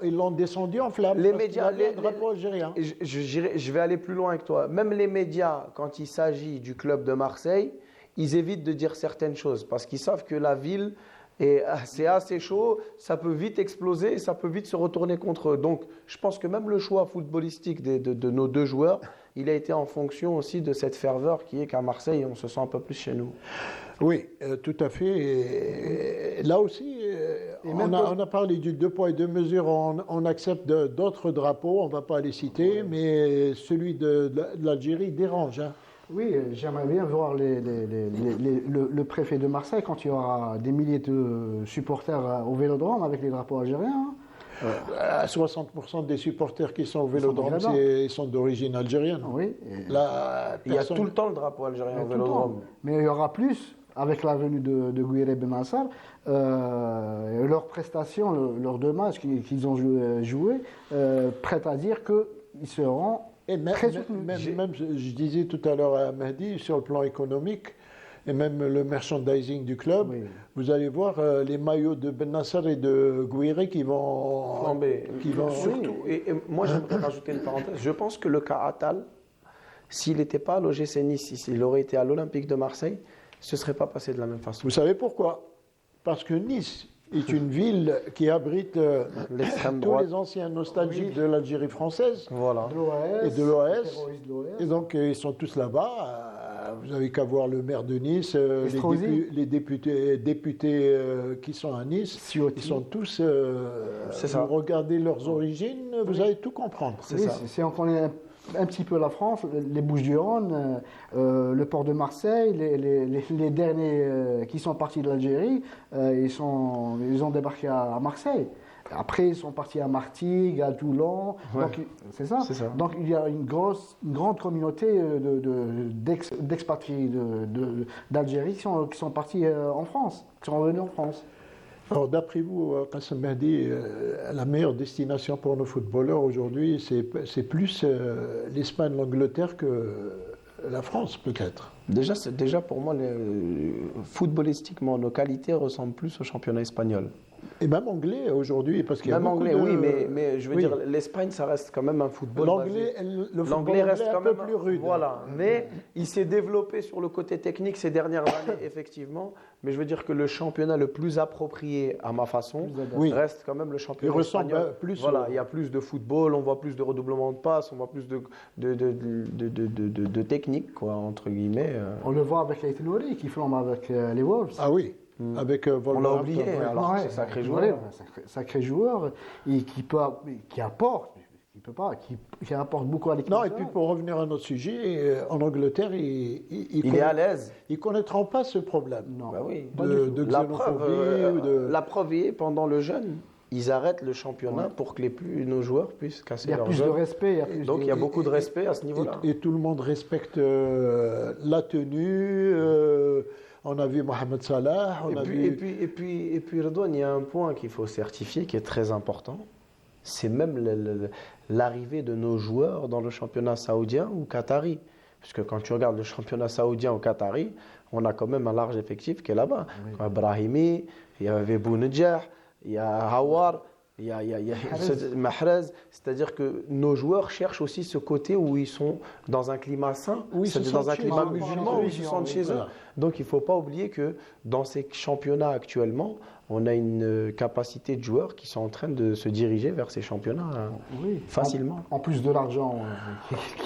ils l'ont descendu en flamme. Les médias, le drapeau algérien. Je vais aller plus loin avec toi. Même les médias, quand il s'agit du club de Marseille, ils évitent de dire certaines choses parce qu'ils savent que la ville c'est assez chaud, ça peut vite exploser et ça peut vite se retourner contre eux. Donc, je pense que même le choix footballistique de nos deux joueurs, il a été en fonction aussi de cette ferveur qui est qu'à Marseille, on se sent un peu plus chez nous. Oui, tout à fait. Et là aussi, on a parlé du 2 poids et 2 mesures, on accepte d'autres drapeaux, on ne va pas les citer, mais celui de l'Algérie dérange. Hein. Oui, j'aimerais bien voir le préfet de Marseille quand il y aura des milliers de supporters au Vélodrome avec les drapeaux algériens. 60% des supporters qui sont au Vélodrome, ils sont d'origine algérienne. Oui. Là, il y a tout le temps le drapeau algérien au Vélodrome. Mais il y aura plus avec la venue de Gouiri Benasser. Leurs prestations, leurs 2 matchs qu'ils ont joués, prêtent à dire qu'ils seront très soutenus. Même, je disais tout à l'heure à Mehdi, sur le plan économique, et même le merchandising du club, vous allez voir les maillots de Benasser et de Gouiri qui vont flamber. Surtout, et moi j'aimerais rajouter une parenthèse, je pense que le cas Attal, s'il n'était pas à l'OGC Nice, s'il aurait été à l'Olympique de Marseille, ce ne serait pas passé de la même façon. Vous savez pourquoi? Parce que Nice est une ville qui abrite tous les anciens nostalgiques de l'Algérie française et de l'OAS. Et donc ils sont tous là-bas. Vous n'avez qu'à voir le maire de Nice, les députés qui sont à Nice. Ils sont tous... vous regardez leurs origines, vous allez tout comprendre. Si on connaît un petit peu la France, les Bouches-du-Rhône, le port de Marseille, les derniers qui sont partis de l'Algérie, ils ont débarqué à Marseille. Après, ils sont partis à Martigues, à Toulon. Donc, c'est ça. Donc, il y a une grande communauté d'expatriés d'Algérie qui sont partis en France, qui sont revenus en France. Alors, d'après vous, Qassem Mehdi, la meilleure destination pour nos footballeurs aujourd'hui, c'est plus l'Espagne, l'Angleterre que la France, peut-être. Déjà, pour moi, footballistiquement, nos qualités ressemblent plus au championnat espagnol. Et même anglais aujourd'hui, parce qu'il y a même beaucoup anglais, de... oui, mais je veux dire, l'Espagne, ça reste quand même un football. Le football reste quand même un peu plus rude. Voilà, mais il s'est développé sur le côté technique ces dernières années, effectivement. Mais je veux dire que le championnat le plus approprié à ma façon reste quand même le championnat espagnol. Il y a plus de football, on voit plus de redoublement de passes, on voit plus de technique, quoi, entre guillemets. On le voit avec Aït Nouri qui flambe avec les Wolves. Ah oui. Avec on l'a oublié, alors c'est un sacré joueur. Sacré joueur et qui apporte. Qui apporte beaucoup à l'équipe. Non, et puis pour revenir à notre sujet, en Angleterre, il est à l'aise. Ils ne connaîtront pas ce problème. Non. Bah oui. De xénophobie. La preuve est, pendant le jeûne, ils arrêtent le championnat pour que nos joueurs puissent casser leur jeu. Il y a plus de respect. Donc il y a beaucoup de respect à ce niveau-là. Et tout le monde respecte la tenue. On a vu Mohamed Salah. Et puis Redouane, il y a un point qu'il faut certifier qui est très important. C'est même l'arrivée de nos joueurs dans le championnat saoudien ou qatari. Puisque quand tu regardes le championnat saoudien ou qatari, on a quand même un large effectif qui est là-bas. Brahimi, il y avait Bounedjah, il y a Hawar. il y a Mahrez, c'est-à-dire que nos joueurs cherchent aussi ce côté où ils sont dans un climat sain, c'est-à-dire dans un climat musulman où ils se sentent chez eux. Donc il ne faut pas oublier que dans ces championnats actuellement, on a une capacité de joueurs qui sont en train de se diriger vers ces championnats facilement. En plus de l'argent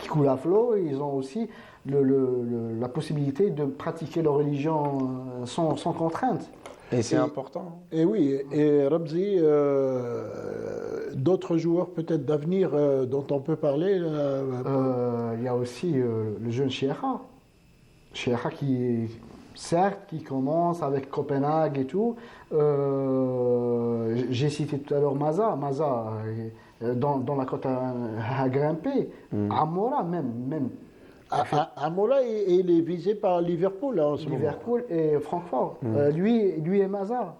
qui coule à flot, ils ont aussi la possibilité de pratiquer leur religion sans contrainte. Et c'est important. Et oui, et Ramzi, d'autres joueurs peut-être d'avenir dont on peut parler Il y a aussi le jeune Chiecha. Chiecha qui, certes, qui commence avec Copenhague et tout. J'ai cité tout à l'heure Maza. Maza, dans la côte à grimper. Amora même. Amola, il est visé par Liverpool là, en ce moment. Liverpool et Francfort. Lui et Maza.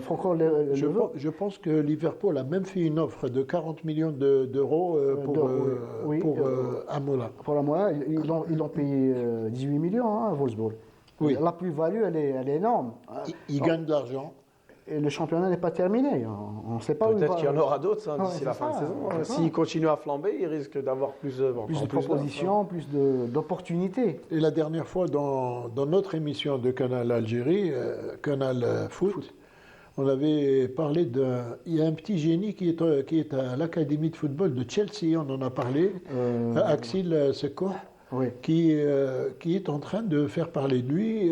Francfort je pense que Liverpool a même fait une offre de 40 millions d'euros pour Amola. Pour Amola, ils ont payé 18 millions à Wolfsburg. Oui. La plus-value, elle est énorme. Il gagne de l'argent. Et le championnat n'est pas terminé. On ne sait pas où il va. Peut-être qu'il y en aura d'autres d'ici la fin de saison. S'il continue à flamber, il risque d'avoir plus de propositions, plus d'opportunités. Et la dernière fois, dans notre émission de Canal Algérie, Canal Foot, on avait parlé il y a un petit génie qui est à l'Académie de football de Chelsea, on en a parlé, Axel Sekoh. Oui. Qui est en train de faire parler de lui.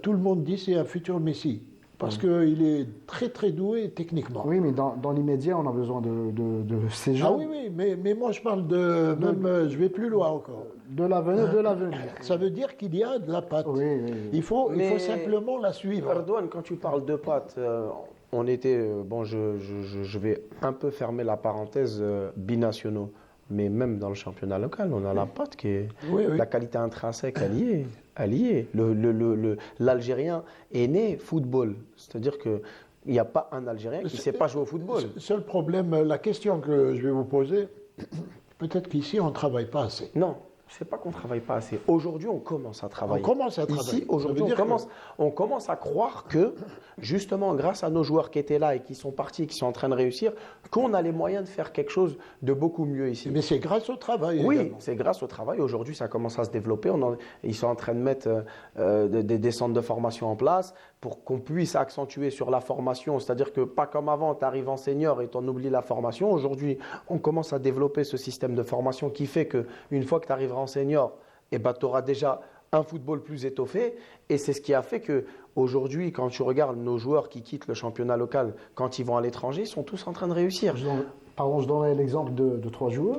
Tout le monde dit c'est un futur Messi. Parce qu'il est très très doué techniquement. Oui, mais dans l'immédiat, on a besoin de ces gens. Ah oui, mais moi je parle je vais plus loin encore. De l'avenir. Ça veut dire qu'il y a de la patte. Oui. Il faut simplement la suivre. Erdogan, quand tu parles de patte, on était, je vais un peu fermer la parenthèse binationaux. Mais même dans le championnat local, on a la patte qui est la qualité intrinsèque alliée. L'Algérien est né football. C'est-à-dire qu'il n'y a pas un Algérien qui ne sait pas jouer au football. Seul problème, la question que je vais vous poser, peut-être qu'ici on ne travaille pas assez. Non, ce n'est pas qu'on ne travaille pas assez. Aujourd'hui, on commence à travailler. On commence à travailler. Ici, aujourd'hui, on commence à croire que, justement, grâce à nos joueurs qui étaient là et qui sont partis et qui sont en train de réussir, qu'on a les moyens de faire quelque chose de beaucoup mieux ici. Mais c'est grâce au travail. Oui, également. c'est grâce au travail. Aujourd'hui, ça commence à se développer. Ils sont en train de mettre des centres de formation en place pour qu'on puisse accentuer sur la formation. C'est-à-dire que pas comme avant, tu arrives en senior et tu en oublies la formation. Aujourd'hui, on commence à développer ce système de formation qui fait qu'une fois que tu arriveras en senior, tu auras déjà un football plus étoffé. Et c'est ce qui a fait qu'aujourd'hui, quand tu regardes nos joueurs qui quittent le championnat local, quand ils vont à l'étranger, ils sont tous en train de réussir. Je donnerai l'exemple de 3 joueurs.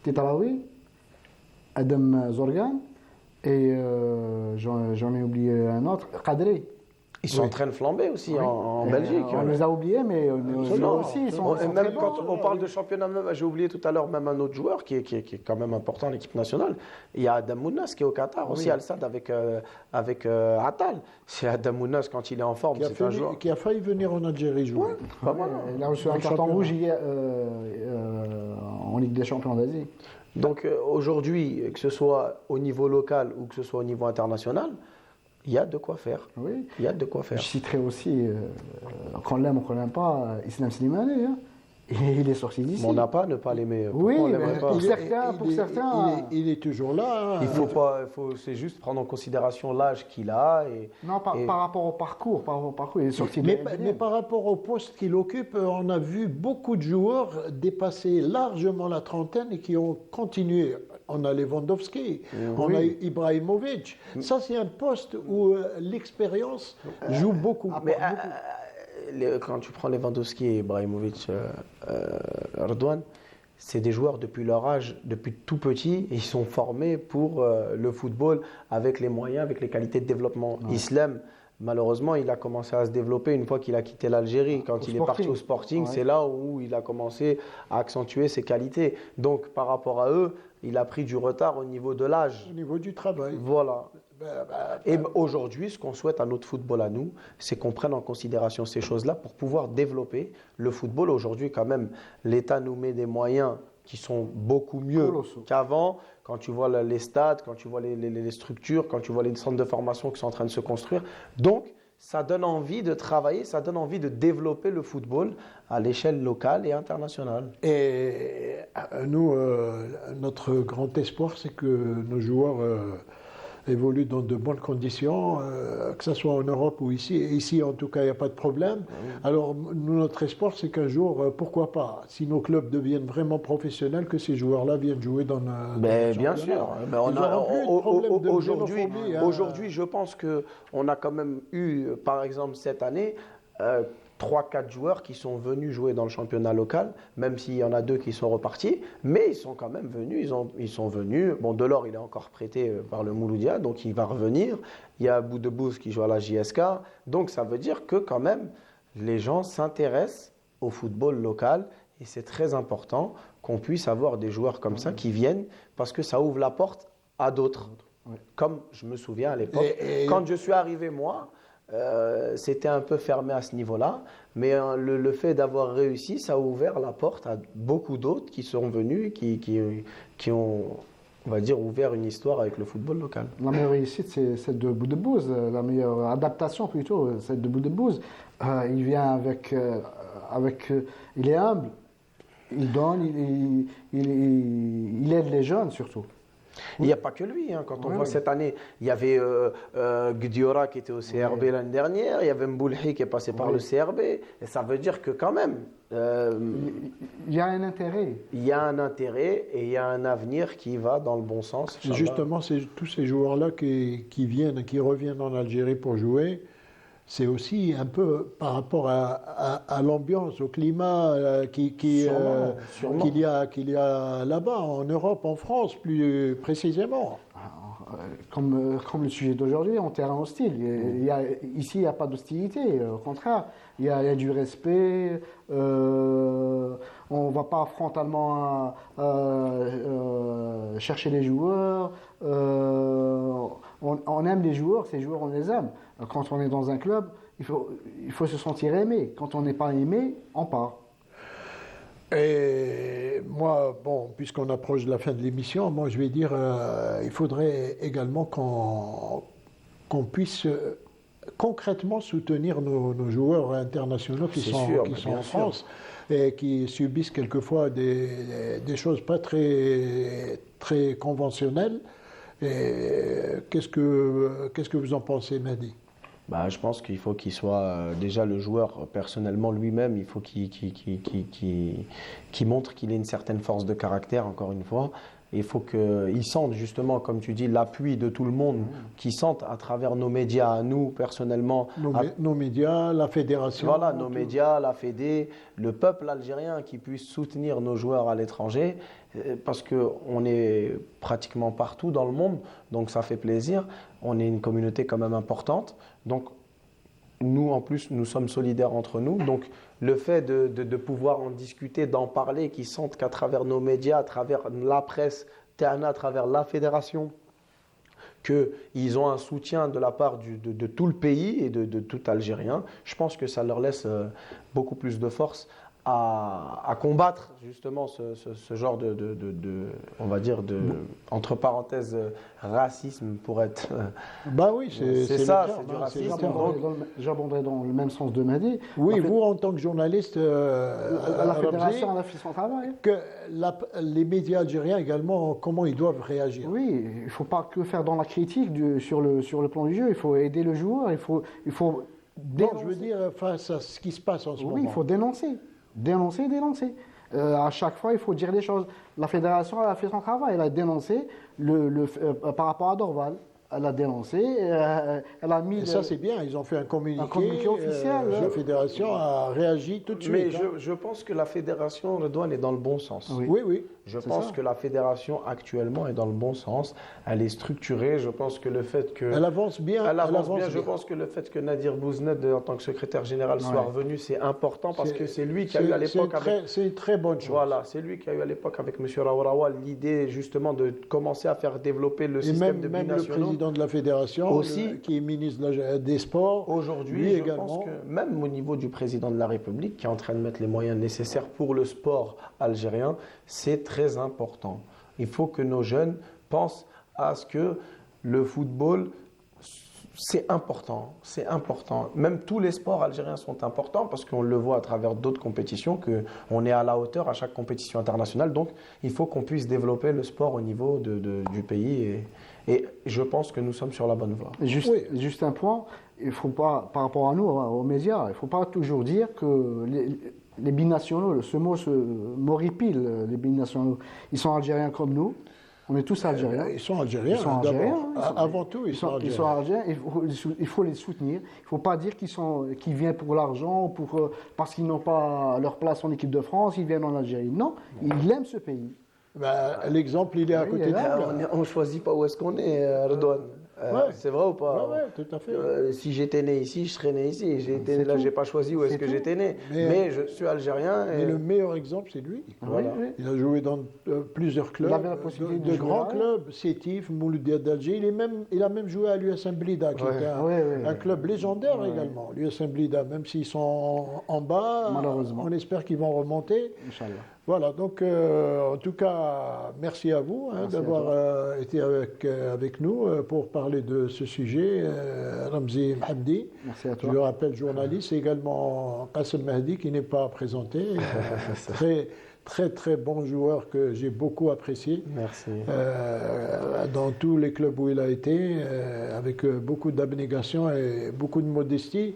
Tetalawi, Adam Zorgan et j'en ai oublié un autre, Kadri. Ils sont en train de flamber aussi en Belgique. On les a oubliés, mais eux aussi, ils sont même très quand bons. on parle de championnat, j'ai oublié tout à l'heure même un autre joueur qui est quand même important à l'équipe nationale. Il y a Adam Mounas qui est au Qatar, aussi Al-Sad avec Attal. C'est Adam Mounas quand il est en forme, c'est un joueur. Qui a failli venir en Algérie jouer. Pas mal. Il a reçu un carton rouge hier en Ligue des Champions d'Asie. Donc aujourd'hui, que ce soit au niveau local ou que ce soit au niveau international, il y a de quoi faire. Oui. Il y a de quoi faire. Je citerai aussi, qu'on l'aime ou qu'on l'aime pas, Islam Slimani. Hein. Il est sorti d'ici. On n'a pas à ne pas l'aimer. Oui, mais pour certains. Il est toujours là. Il c'est juste prendre en considération l'âge qu'il a. Non, par rapport au parcours. Il est sorti mais par rapport au poste qu'il occupe, on a vu beaucoup de joueurs dépasser largement la trentaine et qui ont continué. On a Lewandowski, on a Ibrahimovic. Ça, c'est un poste où l'expérience joue beaucoup. Quand tu prends Lewandowski et Ibrahimovic, Erdogan, c'est des joueurs depuis leur âge, depuis tout petit, ils sont formés pour le football avec les moyens, avec les qualités de développement. Islam, malheureusement, il a commencé à se développer une fois qu'il a quitté l'Algérie. Quand il est parti au Sporting, c'est là où il a commencé à accentuer ses qualités. Donc, par rapport à eux, il a pris du retard au niveau de l'âge. Au niveau du travail. Voilà. Et aujourd'hui, ce qu'on souhaite à notre football à nous, c'est qu'on prenne en considération ces choses-là pour pouvoir développer le football. Aujourd'hui, quand même, l'État nous met des moyens qui sont beaucoup mieux qu'avant. Quand tu vois les stades, quand tu vois les structures, quand tu vois les centres de formation qui sont en train de se construire. Donc, ça donne envie de travailler, ça donne envie de développer le football à l'échelle locale et internationale. Et nous, notre grand espoir, c'est que nos joueurs évoluent dans de bonnes conditions, que ce soit en Europe ou ici. Et ici, en tout cas, il n'y a pas de problème. Alors, nous, notre espoir, c'est qu'un jour, pourquoi pas, si nos clubs deviennent vraiment professionnels, que ces joueurs-là viennent jouer dans Mais notre bien championnat. sûr. Mais Ils auront plus de problème de aujourd'hui, xénophobie, hein. aujourd'hui, je pense qu'on a quand même eu, par exemple, cette année, 3-4 joueurs qui sont venus jouer dans le championnat local, même s'il y en a 2 qui sont repartis, mais ils sont quand même venus, ils sont venus. Bon, Delors, il est encore prêté par le Mouloudia, donc il va revenir. Il y a Boudebouz qui joue à la JSK, donc ça veut dire que quand même, les gens s'intéressent au football local et c'est très important qu'on puisse avoir des joueurs comme ça qui viennent parce que ça ouvre la porte à d'autres. Comme je me souviens à l'époque, quand je suis arrivé moi, c'était un peu fermé à ce niveau-là, mais le fait d'avoir réussi, ça a ouvert la porte à beaucoup d'autres qui sont venus, qui ont, on va dire, ouvert une histoire avec le football local. La meilleure réussite, c'est celle de Boudebouz, la meilleure adaptation plutôt, celle de Boudebouz. Il vient avec, il est humble, il donne, il aide les jeunes surtout. Il n'y a pas que lui. Hein. Quand on voit cette année, il y avait Gdiora qui était au CRB l'année dernière, il y avait Mboulhi qui est passé par le CRB. Et ça veut dire que quand même, il y a un intérêt. Il y a un intérêt et il y a un avenir qui va dans le bon sens. Justement, c'est tous ces joueurs-là qui viennent, qui reviennent en Algérie pour jouer. C'est aussi un peu par rapport à l'ambiance, au climat qu'il y a là-bas, en Europe, en France plus précisément. Comme le sujet d'aujourd'hui, en terrain hostile. Ici, il n'y a pas d'hostilité, au contraire. Il y a du respect. On ne va pas frontalement chercher les joueurs. On aime les joueurs, ces joueurs, on les aime. Quand on est dans un club, il faut se sentir aimé. Quand on n'est pas aimé, on part. Et moi, bon, puisqu'on approche de la fin de l'émission, moi je vais dire, il faudrait également qu'on puisse concrètement soutenir nos joueurs internationaux qui sont en France et qui subissent quelquefois des choses pas très, très conventionnelles. Qu'est-ce que vous en pensez, Mehdi ? Je pense qu'il faut qu'il soit déjà le joueur personnellement lui-même, il faut qu'il montre qu'il ait une certaine force de caractère, encore une fois. Il faut qu'il sente justement, comme tu dis, l'appui de tout le monde, qu'il sente à travers nos médias, à nous personnellement. Nos médias, la fédération. Voilà, nos médias, la Fédé, le peuple algérien qui puisse soutenir nos joueurs à l'étranger, parce qu'on est pratiquement partout dans le monde, donc ça fait plaisir. On est une communauté quand même importante. Donc, nous, en plus, nous sommes solidaires entre nous. Donc, le fait de pouvoir en discuter, d'en parler, qu'ils sentent qu'à travers nos médias, à travers la presse, à travers la fédération, qu'ils ont un soutien de la part de tout le pays et de tout Algérien, je pense que ça leur laisse beaucoup plus de force à combattre justement ce genre on va dire, entre parenthèses, racisme pour être... oui, c'est ça, le terme, c'est du racisme. J'abonderai dans le même sens de Mehdi. Oui, vous, en tant que journaliste, la fédération a fait son travail. Que les médias algériens également, comment ils doivent réagir. Oui, il ne faut pas que faire dans la critique sur le plan du jeu, il faut aider le joueur, il faut non, je veux dire, face à ce qui se passe en ce moment. Oui, il faut dénoncer. Dénoncer. À chaque fois, il faut dire les choses. La fédération a fait son travail. Elle a dénoncé par rapport à Dorval. Elle a dénoncé. Elle a mis. Et ça, c'est bien. Ils ont fait un communiqué officiel. La fédération a réagi tout de suite. Mais je pense que la fédération, Redouane, est dans le bon sens. Oui. Je pense que la fédération actuellement est dans le bon sens. Elle est structurée. Je pense que le fait que... Elle avance bien. Je pense que le fait que Nadir Bouzned, en tant que secrétaire général, soit revenu, c'est important parce que c'est lui qui a eu à l'époque... C'est une très bonne chose. Voilà, c'est lui qui a eu à l'époque avec M. Raourawa l'idée justement de commencer à faire développer le système de binationaux. Même le président de la fédération, aussi, qui est ministre des Sports. Aujourd'hui, je pense que même au niveau du président de la République, qui est en train de mettre les moyens nécessaires pour le sport algérien, c'est très important. Il faut que nos jeunes pensent à ce que le football c'est important, c'est important. Même tous les sports algériens sont importants parce qu'on le voit à travers d'autres compétitions qu'on est à la hauteur à chaque compétition internationale. Donc, il faut qu'on puisse développer le sport au niveau du pays et je pense que nous sommes sur la bonne voie. Juste un point, il faut pas, par rapport à nous, aux médias, il ne faut pas toujours dire que les binationaux, ce mot m'horripile, les binationaux, ils sont algériens comme nous. On est tous algériens. Ils sont algériens. Ils sont algériens. Avant tout, ils sont algériens. Ils sont algériens. Il faut les soutenir. Il ne faut pas dire qu'ils viennent pour l'argent, parce qu'ils n'ont pas leur place en équipe de France, ils viennent en Algérie. Non, ils aiment ce pays. L'exemple, il est à côté de nous. On ne choisit pas où est-ce qu'on est, Redouane. C'est vrai ou pas? Oui, tout à fait. Si j'étais né ici, je serais né ici. J'ai été là, j'ai pas choisi où est-ce que j'étais né. Mais je suis algérien. Et le meilleur exemple, c'est lui. Voilà. Il a joué dans plusieurs clubs, Il avait la possibilité de de grands jouer. clubs, Sétif, Mouloudia d'Alger. Il a même joué à l'USM Blida, qui était un club légendaire également. L'USM Blida, même s'ils sont en bas, Malheureusement. on espère qu'ils vont remonter. Inch'Allah. Voilà, donc en tout cas, merci à vous d'avoir été avec nous pour parler de ce sujet. Ramzi Mhabdi, Merci à toi. je le rappelle, journaliste, et également Qassem Mahdi qui n'est pas présenté. Très bon joueur que j'ai beaucoup apprécié. Merci. Dans tous les clubs où il a été, avec beaucoup d'abnégation et beaucoup de modestie.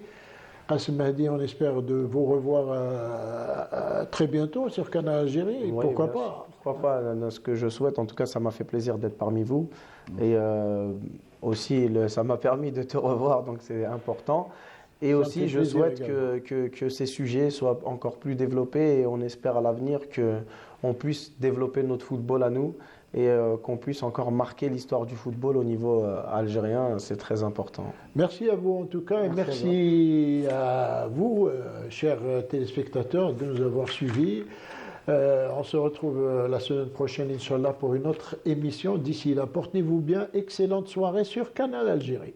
Qassem Mahdi, on espère de vous revoir très bientôt sur Canal Algérie. Oui, pourquoi bien sûr. pas? Pourquoi pas? Ce que je souhaite, en tout cas, ça m'a fait plaisir d'être parmi vous. Et aussi, ça m'a permis de te revoir, donc c'est important. Et Ça me aussi, fait je plaisir souhaite également. que ces sujets soient encore plus développés et on espère à l'avenir qu'on puisse développer notre football à nous et qu'on puisse encore marquer l'histoire du football au niveau algérien. C'est très important. Merci à vous en tout cas et merci à vous, chers téléspectateurs, de nous avoir suivis. On se retrouve la semaine prochaine, Inch'Allah, pour une autre émission. D'ici là, portez-vous bien. Excellente soirée sur Canal Algérie.